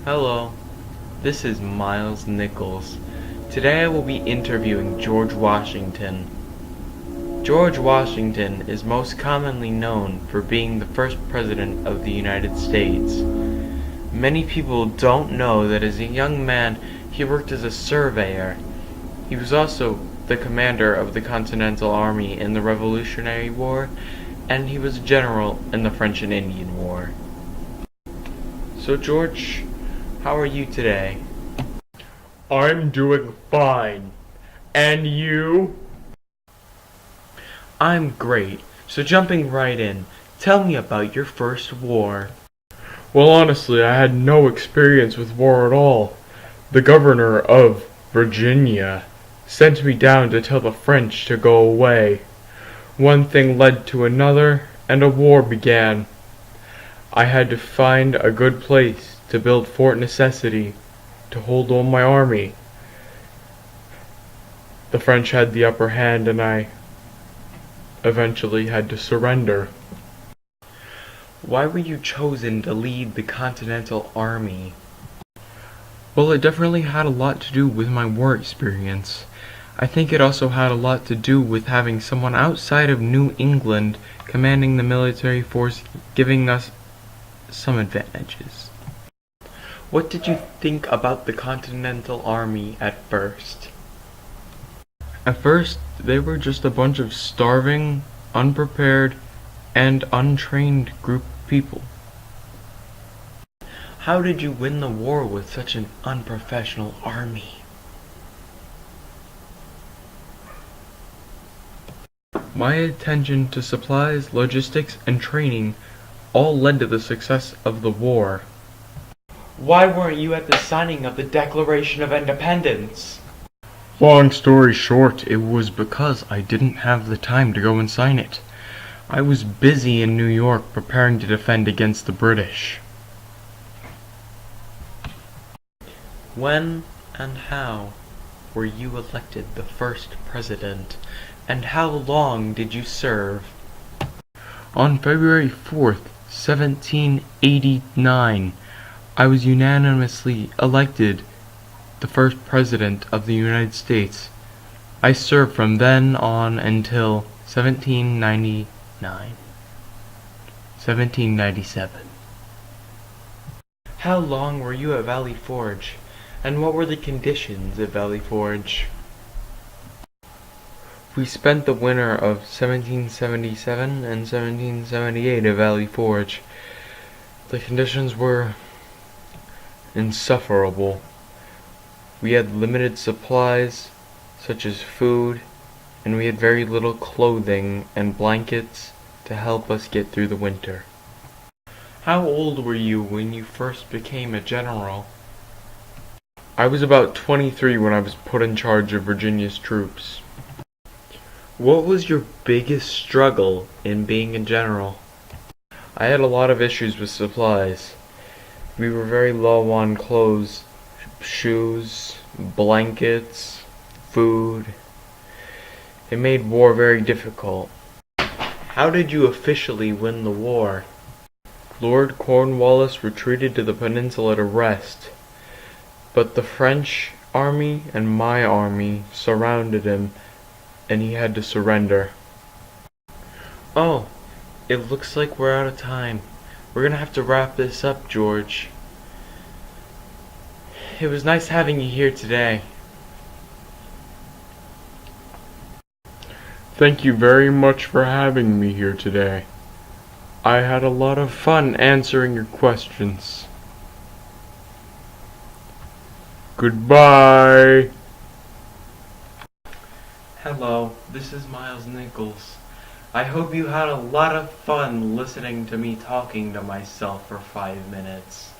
Hello, this is Miles Nichols. Today I will be interviewing George Washington. George Washington is most commonly known for being the first president of the United States. Many people don't know that as a young man he worked as a surveyor. He was also the commander of the Continental Army in the Revolutionary War, and he was a general in the French and Indian War. So George, how are you today? I'm doing fine. And you? I'm great. So jumping right in, tell me about your first war. Well, honestly, I had no experience with war at all. The governor of Virginia sent me down to tell the French to go away. One thing led to another, and a war began. I had to find a good place to build Fort Necessity to hold all my army. The French had the upper hand, and I eventually had to surrender. Why were you chosen to lead the Continental Army? Well, it definitely had a lot to do with my war experience. I think it also had a lot to do with having someone outside of New England commanding the military force, giving us some advantages. What did you think about the Continental Army at first? At first, they were just a bunch of starving, unprepared, and untrained group of people. How did you win the war with such an unprofessional army? My attention to supplies, logistics, and training all led to the success of the war. Why weren't you at the signing of the Declaration of Independence? Long story short, it was because I didn't have the time to go and sign it. I was busy in New York preparing to defend against the British. When and how were you elected the first president, and how long did you serve? On February 4th, 1789, I was unanimously elected the first president of the United States. I served from then on until 1797. How long were you at Valley Forge, and what were the conditions at Valley Forge? We spent the winter of 1777 and 1778 at Valley Forge. The conditions were insufferable. We had limited supplies, such as food, and we had very little clothing and blankets to help us get through the winter. How old were you when you first became a general? I was about 23 when I was put in charge of Virginia's troops. What was your biggest struggle in being a general? I had a lot of issues with supplies. We were very low on clothes, shoes, blankets, food. It made war very difficult. How did you officially win the war? Lord Cornwallis retreated to the peninsula to rest, but the French army and my army surrounded him, and he had to surrender. Oh, it looks like we're out of time. We're gonna have to wrap this up, George. It was nice having you here today. Thank you very much for having me here today. I had a lot of fun answering your questions. Goodbye. Hello, this is Miles Nichols. I hope you had a lot of fun listening to me talking to myself for 5 minutes.